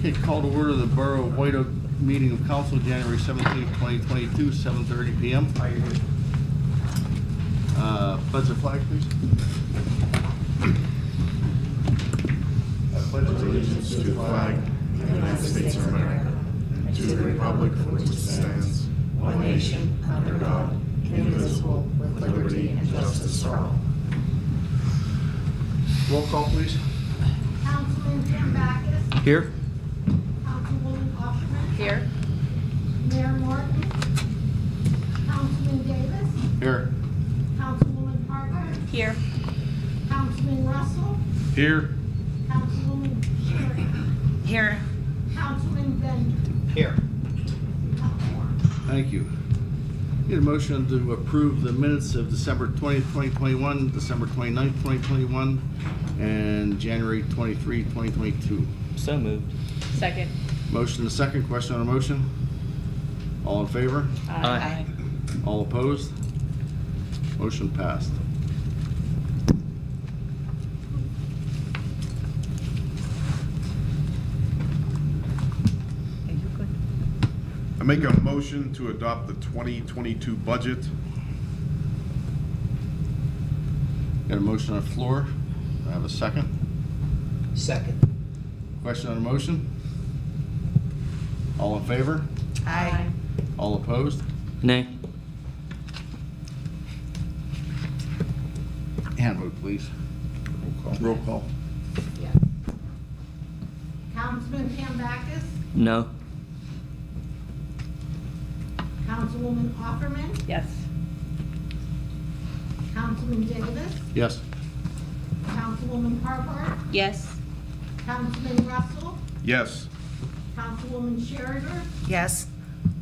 Okay, call to order the Borough of White Oak meeting of council, January 17th, 2022, 7:30 p.m. Pledge the flag, please. I pledge allegiance to the flag of the United States of America and to the republic for which it stands, one nation, under God, indivisible, with liberty and justice for all. Roll call, please. Councilman Jim Backus. Here. Councilwoman Offerman. Here. Mayor Martin. Councilman Davis. Here. Councilwoman Parker. Here. Councilman Russell. Here. Councilwoman Sheridan. Here. Councilman Bender. Here. Thank you. Need a motion to approve the minutes of December 20th, 2021, December 29th, 2021, and January 23, 2022. So moved. Second. Motion and a second. Question on a motion? All in favor? Aye. All opposed? Motion passed. I make a motion to adopt the 2022 budget. Got a motion on the floor. Do I have a second? Second. Question on a motion? All in favor? Aye. All opposed? Nay. Hand vote, please. Roll call. Yes. Councilman Jim Backus. No. Councilwoman Offerman. Yes. Councilman Davis. Yes. Councilwoman Parker. Yes. Councilman Russell. Yes. Councilwoman Sheridan. Yes.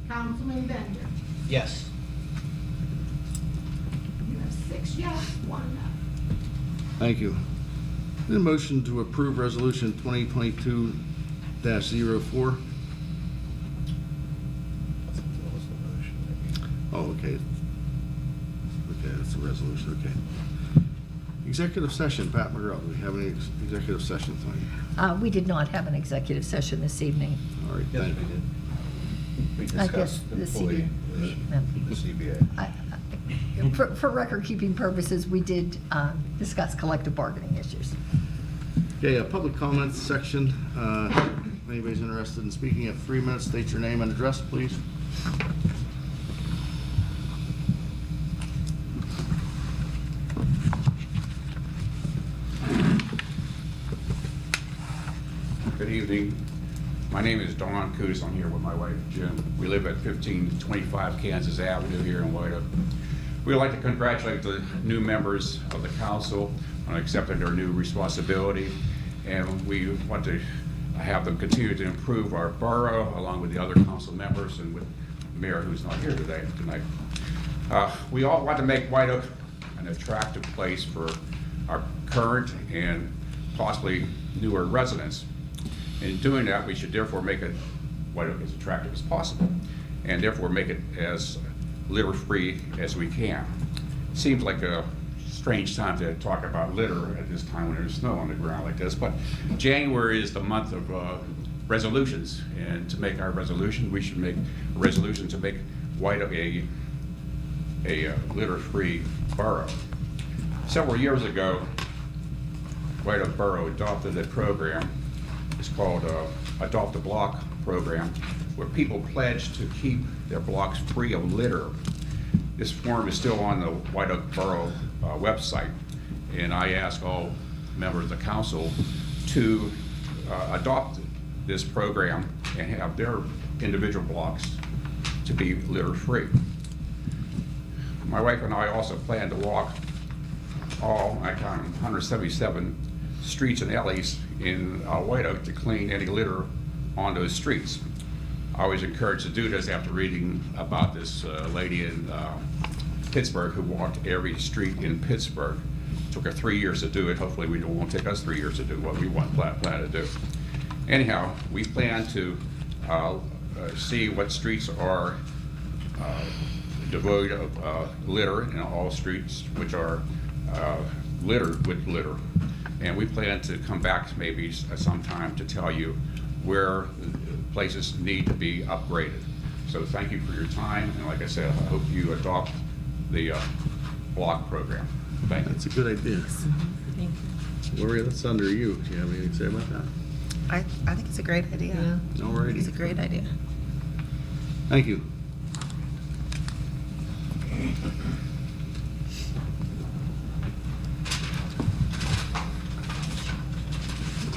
Councilman Bender. Yes. You have 6 yes, 1 no. Thank you. Need a motion to approve resolution 2022-04. Oh, okay. Okay, that's a resolution, okay. Executive session, Pat McGraw, do we have any executive session tonight? We did not have an executive session this evening. All right, thank you. We I guess discussed the employee, the CBA. For record-keeping purposes, we did discuss collective bargaining issues. Okay, public comments section. If anybody's interested in speaking, you have 3 minutes. State your name and address, please. Good evening. My name is Don Coos. I'm here with my wife, Jim. We live at 1525 Kansas Avenue here in White Oak. We'd like to congratulate the new members of the council on accepting their new responsibility, and we want to have them continue to improve our borough along with the other council members and with the mayor, who's not here tonight. We all want to make White Oak an attractive place for our current and possibly newer residents. In doing that, we should therefore make it White Oak as attractive as possible, and therefore make it as litter-free as we can. Seems like a strange time to talk about litter at this time when there's snow on the ground like this, but January is the month of resolutions, and to make our resolution, we should make a resolution to make White Oak a litter-free borough. Several years ago, White Oak Borough adopted a program. It's called Adopt a Block program, where people pledge to keep their blocks free of litter. This form is still on the White Oak Borough website, and I ask all members of the council to adopt this program and have their individual blocks to be litter-free. My wife and I also plan to walk all, I count 177 streets and alleys in White Oak to clean any litter on those streets. I was encouraged to do this after reading about this lady in Pittsburgh who walked every street in Pittsburgh. It took her 3 years to do it. Hopefully it won't take us 3 years to do what we plan to do. Anyhow, we plan to see what streets are devoid of litter, and all streets which are littered with litter. And we plan to come back maybe sometime to tell you where places need to be upgraded. So thank you for your time, and like I said, I hope you adopt the block program. Thank you. That's a good idea. Thank you. Lori, that's under you. Do you have anything to say about that? I think it's a great idea. Alrighty. It's a great idea. Thank you.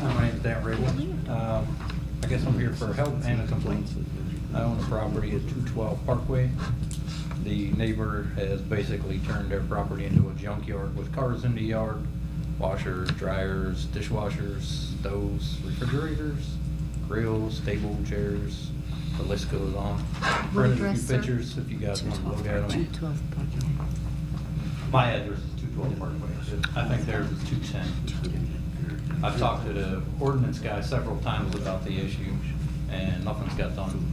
My name's Dan Rabel. I guess I'm here for help and a complaint. I own a property at 212 Parkway. The neighbor has basically turned their property into a junkyard with cars in the yard, washers, dryers, dishwashers, stoves, refrigerators, grills, table, chairs, the list goes on. Printed a address, few sir? pictures if you guys want to look at them. 212 My address is 212 Parkway. I think theirs is 210. I've talked to the ordinance guy several times about the issue, and nothing's got done.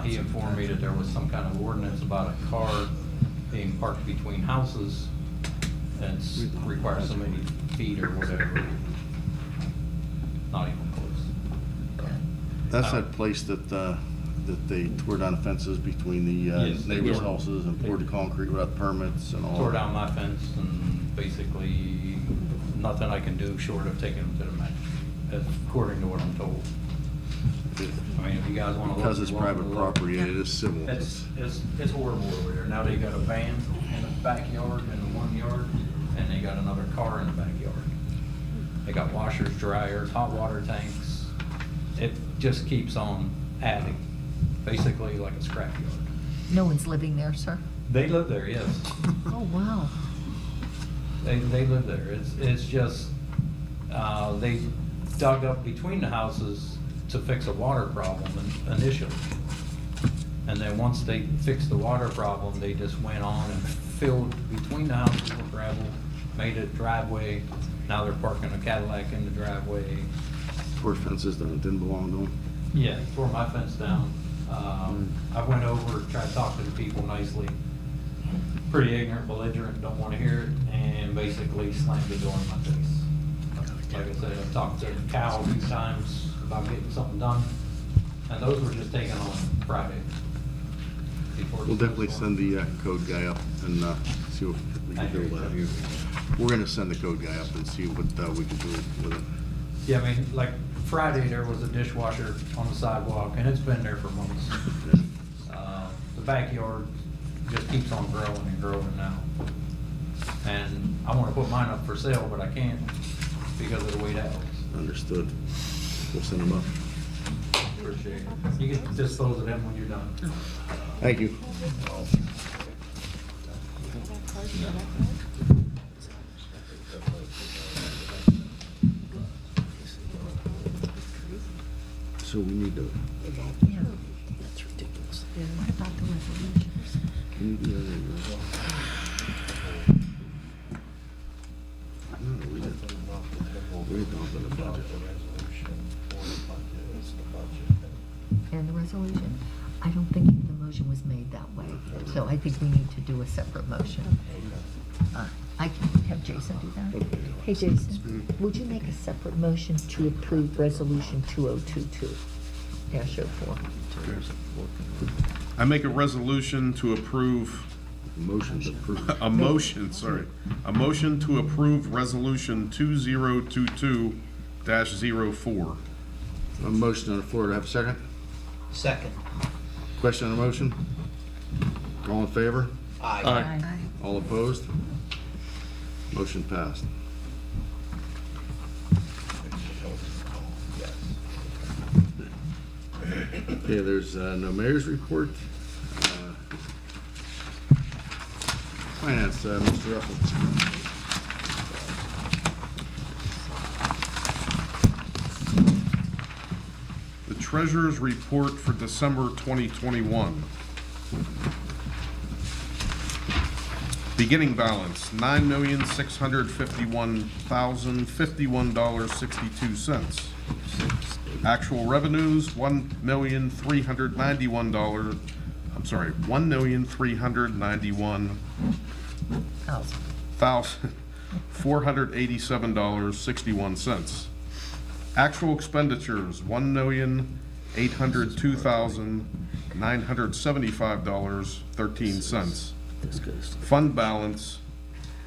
He informed me that there was some kind of ordinance about a car being parked between houses, and it's requires so many feet or whatever. Not even close. That's that place that they tore down the fences between the Yes, they neighbors' tore- houses and poured the concrete without permits and all. Tore that. down my fence, and basically nothing I can do short of taking them to the magistrate, according to what I'm told. I mean, if you guys want to look. Because it's you're welcome private to look. property, it is civil. It's horrible over there. Now they got a van in the backyard, in the one yard, and they got another car in the backyard. They got washers, dryers, hot water tanks. It just keeps on adding, basically like a scrapyard. No one's living there, sir? They live there, yes. Oh, wow. They live there. It's just, they dug up between the houses to fix a water problem initially. And then once they fixed the water problem, they just went on and filled between the houses with gravel, made a driveway. Now they're parking a Cadillac in the driveway. Tore fences that didn't belong to them. Yeah, tore my fence down. I went over, tried to talk to the people nicely. Pretty ignorant, belligerent, don't want to hear it, and basically slammed the door in my face. Like I said, I've talked to Cal a few times about getting something done, and those were just taken on Friday. before the We'll definitely snowstorm. send the code guy up and see what we can do about it. We're gonna send the code guy up and see what we can do with it. Yeah, I mean, like Friday, there was a dishwasher on the sidewalk, and it's been there for months. The backyard just keeps on growing and growing now. And I wanna put mine up for sale, but I can't because of the way that looks. Understood. We'll send him up. Appreciate it. You can dispose of them when you're done. Thank you. So we need to, Yeah. That's ridiculous. What about the resolutions? can you do that? No, we didn't. We adopted the budget. And the resolution? I don't think the motion was made that way, so I think we need to do a separate motion. I can have Jason do that. Hey, Jason, would you make a separate motion to approve Resolution 2022-04? I make a resolution to approve, Motion to approve. a motion to approve Resolution 2022-04. A motion on the floor, to have a second? Second. Question on the motion? All in favor? Aye. All opposed? Motion passed. Okay, there's no mayor's report. Finance, Mr. Russell. The treasurer's report for December 2021. Beginning balance, $9,651,051.62. Actual revenues, $1,391,000, I'm sorry, $1,391,487.61. Actual expenditures, $1,802,975.13. Fund balance,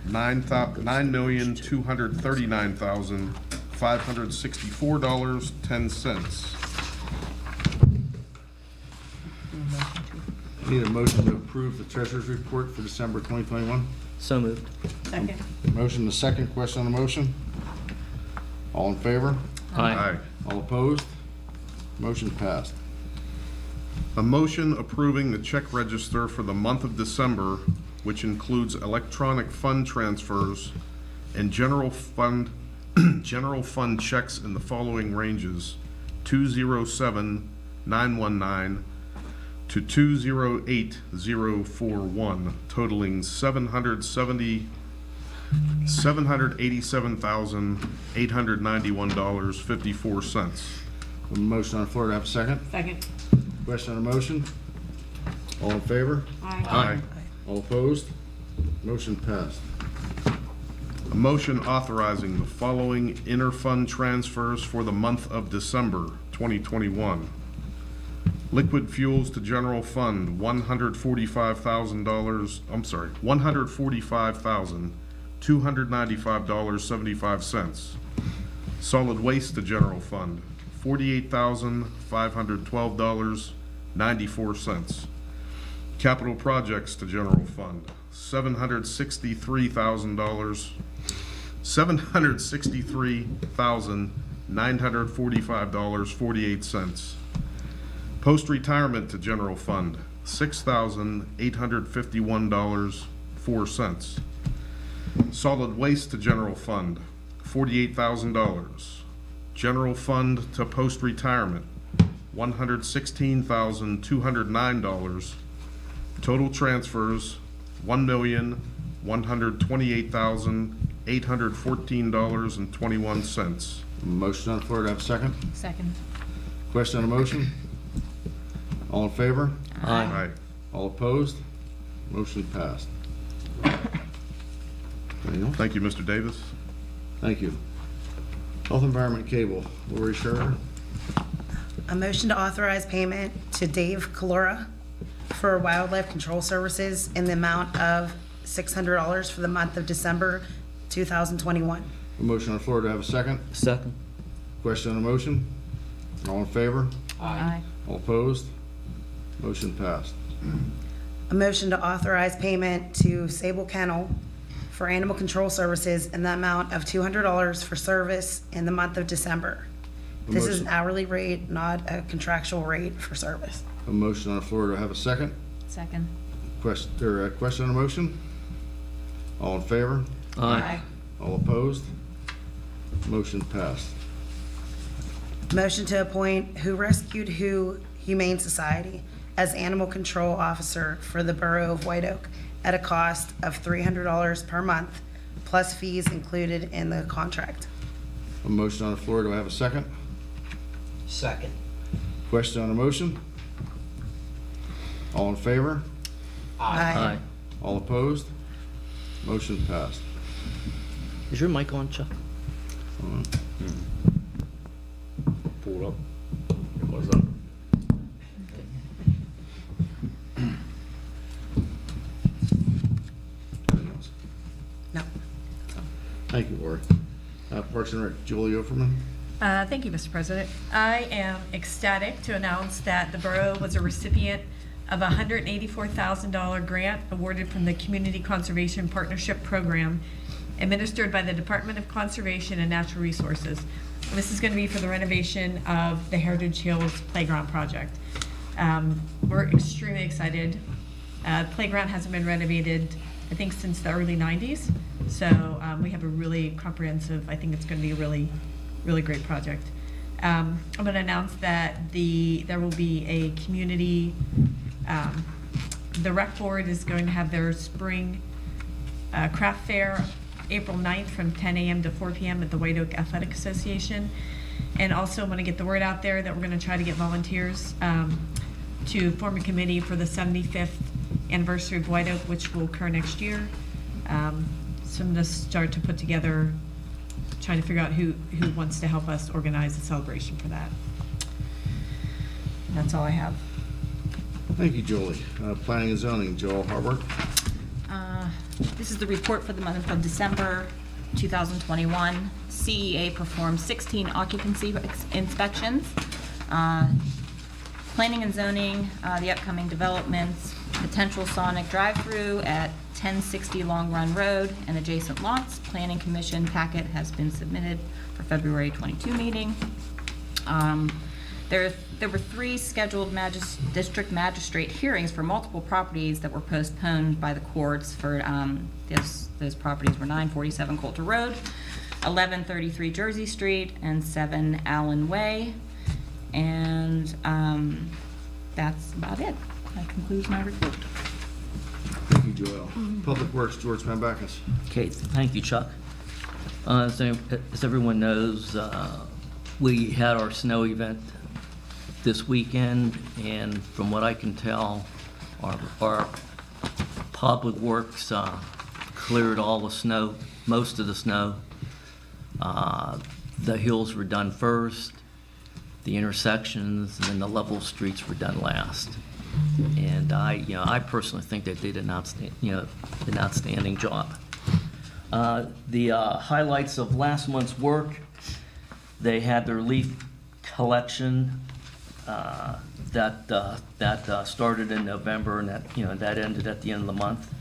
$9,939,564.10. Need a motion to approve the treasurer's report for December 2021. So moved. Second. Motion to second, question on the motion? All in favor? Aye. All opposed? Motion passed. A motion approving the check register for the month of December, which includes electronic fund transfers and general fund checks in the following ranges: 207,919 to 208,041, totaling $787,891.54. A motion on the floor to have a second? Second. Question on the motion? All in favor? Aye. All opposed? Motion passed. A motion authorizing the following interfund transfers for the month of December 2021. Liquid fuels to general fund, $145,295.75. Solid waste to general fund, $48,512.94. Capital projects to general fund, $763,945.48. Post-retirement to general fund, $6,851.04. Solid waste to general fund, $48,000. General fund to post-retirement, $116,209. Total transfers, $1,128,814.21. Motion on the floor to have a second? Second. Question on the motion? All in favor? Aye. All opposed? Motion passed. Anything else? Thank you, Mr. Davis. Thank you. Health Environment Cable, Lori Scherer. A motion to authorize payment to Dave Calora for wildlife control services in the amount of $600 for the month of December 2021. A motion on the floor to have a second? Second. Question on the motion? All in favor? Aye. All opposed? Motion passed. A motion to authorize payment to Sable Kennel for animal control services in the amount of $200 for service in the month of December. This is an hourly rate, not a contractual rate for service. A motion on the floor to have a second? Second. Question on the motion? All in favor? Aye. All opposed? Motion passed. Motion to appoint Who Rescued Who Humane Society as animal control officer for the Borough of White Oak at a cost of $300 per month, plus fees included in the contract. A motion on the floor, do I have a second? Second. Question on the motion? All in favor? Aye. All opposed? Motion passed. Is your mic on, Chuck? Hold on. Pull it up. It was up. Anything else? No. Thank you, Lori. Parks and Rec, Julie Overman. Thank you, Mr. President. I am ecstatic to announce that the borough was a recipient of a $184,000 grant awarded from the Community Conservation Partnership Program administered by the Department of Conservation and Natural Resources. This is going to be for the renovation of the Heritage Hills Playground project. We're extremely excited. Playground hasn't been renovated, I think, since the early 90s. So we have a really comprehensive, I think it's going to be a really great project. I'm going to announce that there will be a community, the rec board is going to have their spring craft fair April 9th from 10 a.m. to 4 p.m. at the White Oak Athletic Association. And also I'm going to get the word out there that we're going to try to get volunteers to form a committee for the 75th anniversary of White Oak, which will occur next year. So I'm going to start to put together trying to figure out who wants to help us organize a celebration for that. That's all I have. Thank you, Julie. Planning and zoning, Joel Harbert. This is the report for the month of December 2021. CEA performed 16 occupancy inspections. Planning and zoning, the upcoming developments, potential Sonic drive-through at 1060 Long Run Road and adjacent lots. Planning Commission packet has been submitted for February 22 meeting. There were 3 scheduled district magistrate hearings for multiple properties that were postponed by the courts for, those properties were 947 Coulter Road, 1133 Jersey Street, and 7 Allen Way. And that's about it. That concludes my report. Thank you, Joel. Public Works, George Pambakis. Okay, thank you, Chuck. As everyone knows, we had our snow event this weekend, and from what I can tell, our Public Works cleared all the snow, most of the snow. The hills were done first, the intersections, and then the level streets were done last. And I personally think they did an outstanding job. The highlights of last month's work: they had their leaf collection that started in November, and that ended at the end of the month.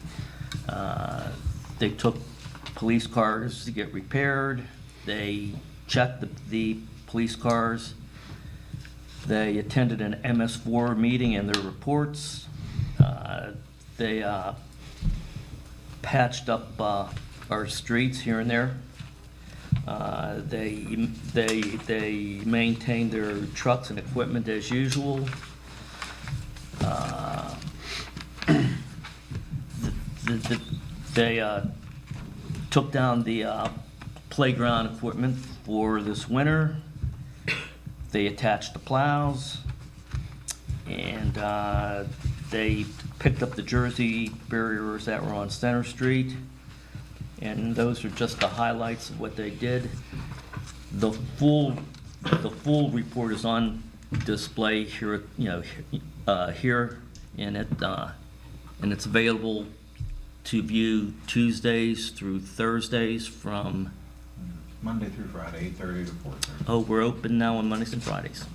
They took police cars to get repaired. They checked the police cars. They attended an MS4 meeting and their reports. They patched up our streets here and there. They maintained their trucks and equipment as usual. They took down the playground equipment for this winter. They attached the plows, and they picked up the Jersey barriers that were on Center Street. And those are just the highlights of what they did. The full report is on display here, here, and it's available to view Tuesdays through Thursdays from Monday through Friday, 8:30 to 4:30. Oh, we're open now on Mondays and Fridays.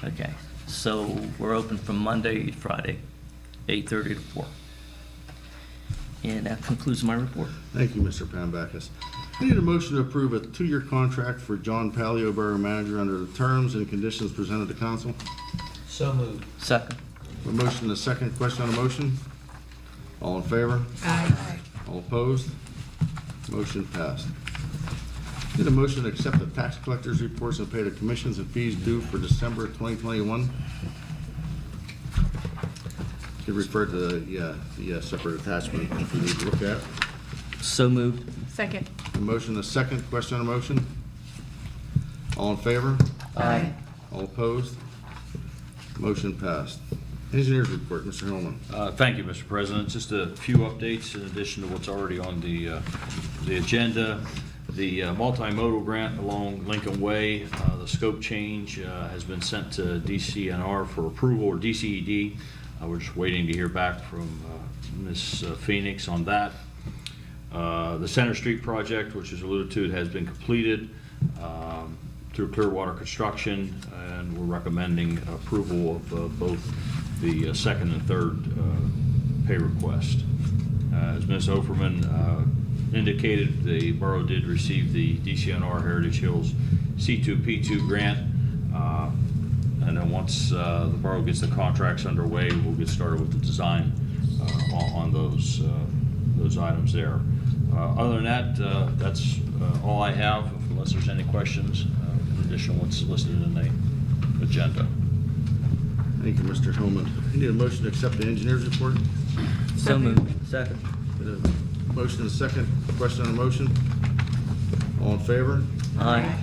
Okay, so we're open from Monday to Friday, 8:30 to 4. And that concludes my report. Thank you, Mr. Pambakis. I need a motion to approve a 2-year contract for John Palio, Borough Manager, under the terms and conditions presented to council. So moved. Second. A motion and a second. Question on the motion? All in favor? Aye. All opposed? Motion passed. Need a motion to accept the tax collector's reports and pay the commissions and fees due for December 2021. You refer to the separate attachment if you need to look at. So moved. Second. A motion and a second. Question on the motion? All in favor? Aye. All opposed? Motion passed. Engineers report, Mr. Hillman. Thank you, Mr. President. Just a few updates in addition to what's already on the agenda. The multimodal grant along Lincoln Way, the scope change has been sent to DCNR for approval, or DCED. We're just waiting to hear back from Ms. Phoenix on that. The Center Street project, which is alluded to, has been completed through Clearwater Construction, and we're recommending approval of both the second and third pay request. As Ms. Oferman indicated, the borough did receive the DCNR Heritage Hills C2P2 grant, and then once the borough gets the contracts underway, we'll get started with the design on those items there. Other than that, that's all I have, unless there's any questions in addition to what's listed in the agenda. Thank you, Mr. Hillman. I need a motion to accept the engineers report. So moved. Second. Need a motion and a second. Question on the motion? All in favor? Aye.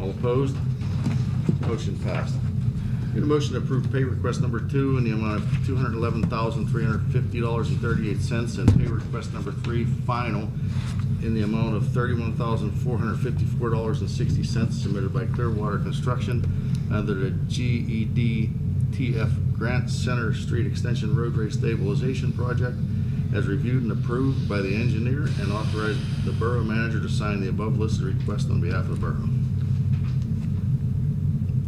All opposed? Motion passed. Need a motion to approve pay request number 2 in the amount of $211,350.38 and pay request number 3 final in the amount of $31,454.60 submitted by Clearwater Construction under the GED-TF Grant Center Street Extension Roadway Stabilization Project as reviewed and approved by the engineer and authorized the borough manager to sign the above listed request on behalf of the borough.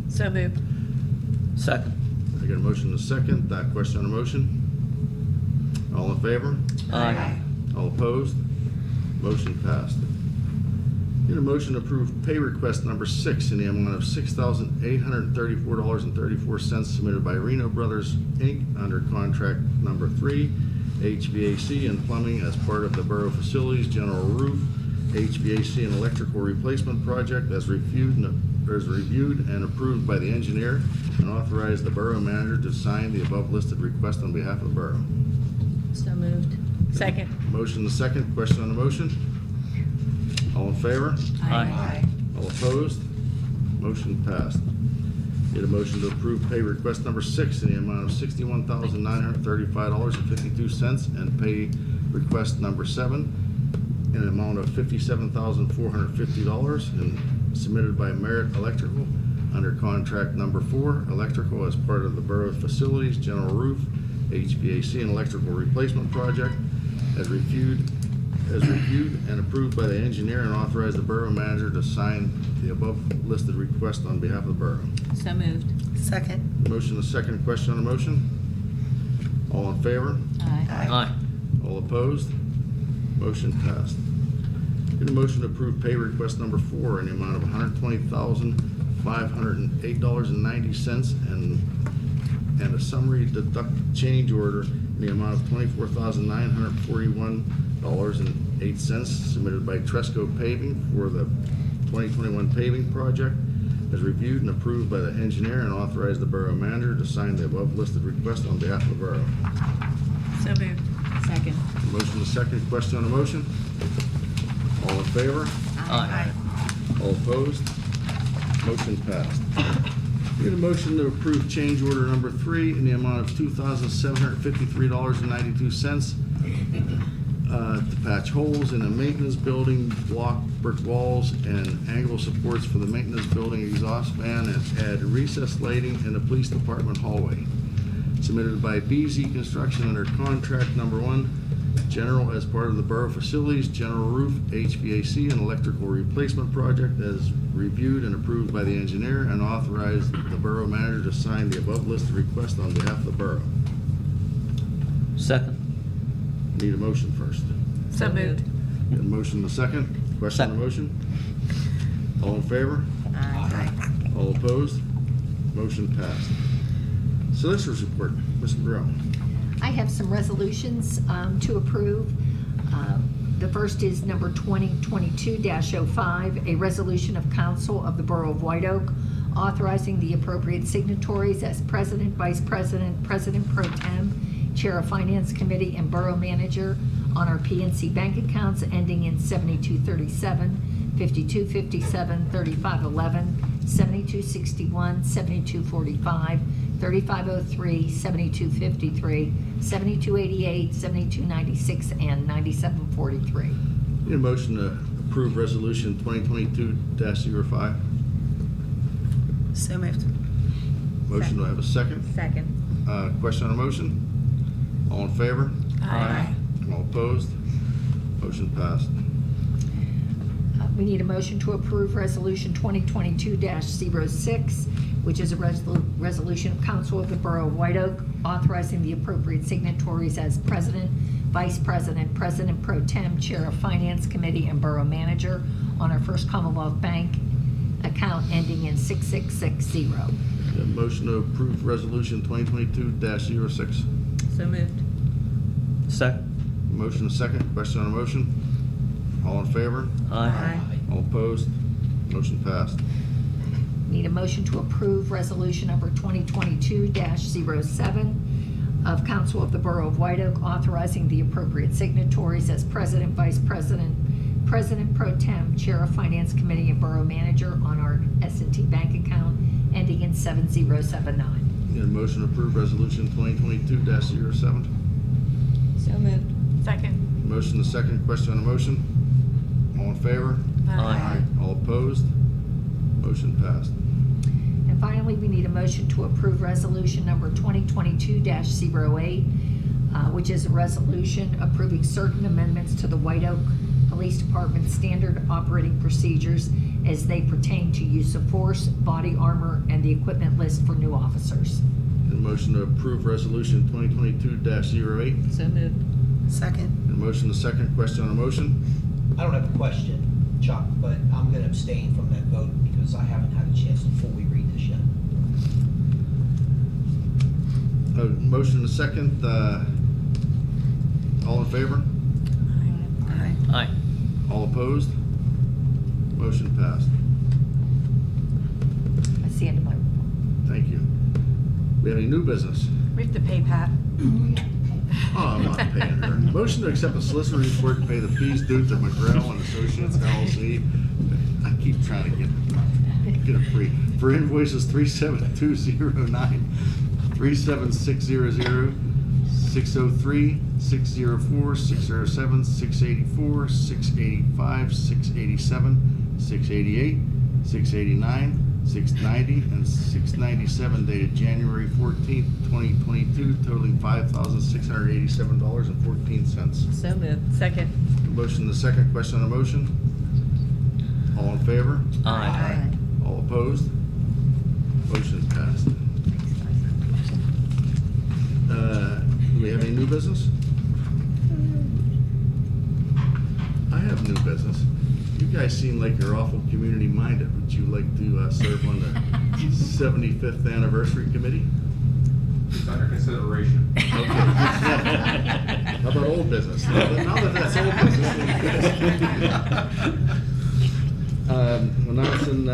So moved. Second. I got a motion and a second. Question on the motion? All in favor? Aye. All opposed? Motion passed. Need a motion to approve pay request number 6 in the amount of $6,834.34 submitted by Reno Brothers, Inc. under contract number 3, HVAC and plumbing as part of the borough facilities, general roof, HVAC and electrical replacement project as reviewed and approved by the engineer and authorized the borough manager to sign the above listed request on behalf of the borough. So moved. Second. Motion and a second. Question on the motion? All in favor? Aye. All opposed? Motion passed. Need a motion to approve pay request number 6 in the amount of $61,935.52 and pay request number 7 in an amount of $57,450 and submitted by Merit Electrical under contract number 4, electrical as part of the borough facilities, general roof, HVAC and electrical replacement project as reviewed and approved by the engineer and authorized the borough manager to sign the above listed request on behalf of the borough. So moved. Second. Motion a second. Question on the motion? All in favor? Aye. Aye. All opposed? Motion passed. Need a motion to approve pay request number 4 in the amount of $120,508.90 and a summary deduct change order in the amount of $24,941.08 submitted by Tresco Paving for the 2021 paving project as reviewed and approved by the engineer and authorized the borough manager to sign the above listed request on behalf of the borough. So moved. Second. Motion to second. Question on the motion? All in favor? Aye. All opposed? Motion passed. Need a motion to approve change order number 3 in the amount of $2,753.92 to patch holes in a maintenance building, block brick walls, and angle supports for the maintenance building exhaust fan and add recessed lighting in the police department hallway. Submitted by BZ Construction under contract number 1, general as part of the borough facilities, general roof, HVAC, and electrical replacement project as reviewed and approved by the engineer and authorized the borough manager to sign the above listed request on behalf of the borough. Second. Need a motion first. So moved. Got a motion and a second. Question on the motion? All in favor? Aye. All opposed? Motion passed. Solicitor's report, Mr. Borough. I have some resolutions to approve. The first is number 2022-05, a resolution of council of the Borough of White Oak authorizing the appropriate signatories as president, vice president, president pro tem, chair of finance committee, and borough manager on our PNC bank accounts ending in 7237, 5257, 3511, 7261, 7245, 3503, 7253, 7288, 7296, and 9743. Need a motion to approve resolution 2022-05. So moved. Motion, do I have a second? Second. Question on the motion? All in favor? Aye. All opposed? Motion passed. We need a motion to approve Resolution 2022-06, which is a resolution of Council of the Borough of White Oak authorizing the appropriate signatories as president, vice president, president pro tem, chair of finance committee, and borough manager on our First Commonwealth Bank account ending in 6660. Got a motion to approve resolution 2022-06. So moved. Second. Motion and second. Question on the motion? All in favor? Aye. All opposed? Motion passed. Need a motion to approve resolution number 2022-07 of Council of the Borough of White Oak authorizing the appropriate signatories as president, vice president, president pro tem, chair of finance committee, and borough manager on our S&T bank account ending in 7079. Need a motion to approve resolution 2022-07. So moved. Second. Motion and second. Question on the motion? All in favor? Aye. All opposed? Motion passed. And finally, we need a motion to approve resolution number 2022-08, which is a resolution approving certain amendments to the White Oak Police Department standard operating procedures as they pertain to use of force, body armor, and the equipment list for new officers. A motion to approve resolution 2022-08. So moved. Second. A motion to second. Question on a motion? I don't have a question, Chuck, but I'm going to abstain from that vote because I haven't had a chance to fully read this yet. A motion to second. All in favor? Aye. All opposed? Motion passed. That's the end of my report. Thank you. We have any new business? We have to pay Pat. Oh, I'm not paying her. Motion to accept the solicitor's report and pay the fees due to McGrail and Associates LLC. I keep trying to get it free. For invoices 37209, 37600, 603, 604, 607, 684, 685, 687, 688, 689, 690, and 697 dated January 14th, 2022, totaling $5,687.14. So moved. Second. Motion the second. Question on a motion? All in favor? Aye. All opposed? Motion passed. Do we have any new business? I have new business. You guys seem like you're awful community-minded. Would you like to serve on the 75th anniversary committee? It's under consideration. Okay. How about old business? Now that that's old business. Announcing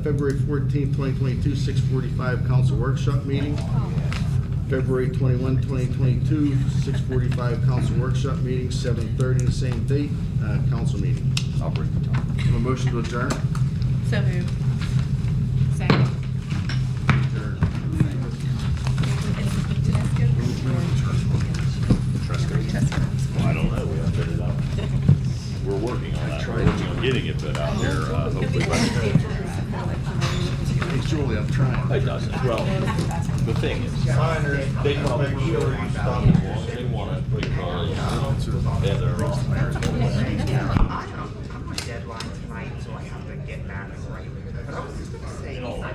February 14th, 2022, 6:45 council workshop meeting. February 21, 2022, 6:45 council workshop meeting, 7:30 the same date, council meeting. I'll bring the time. A motion to adjourn? So moved. Second. Adjourn. Well, I don't know, we haven't figured it out. We're working on that, we're working on getting it put out there, hopefully by Hey, Julie, I'm trying. It doesn't, well, the thing is, they probably will, they want it because they're their own.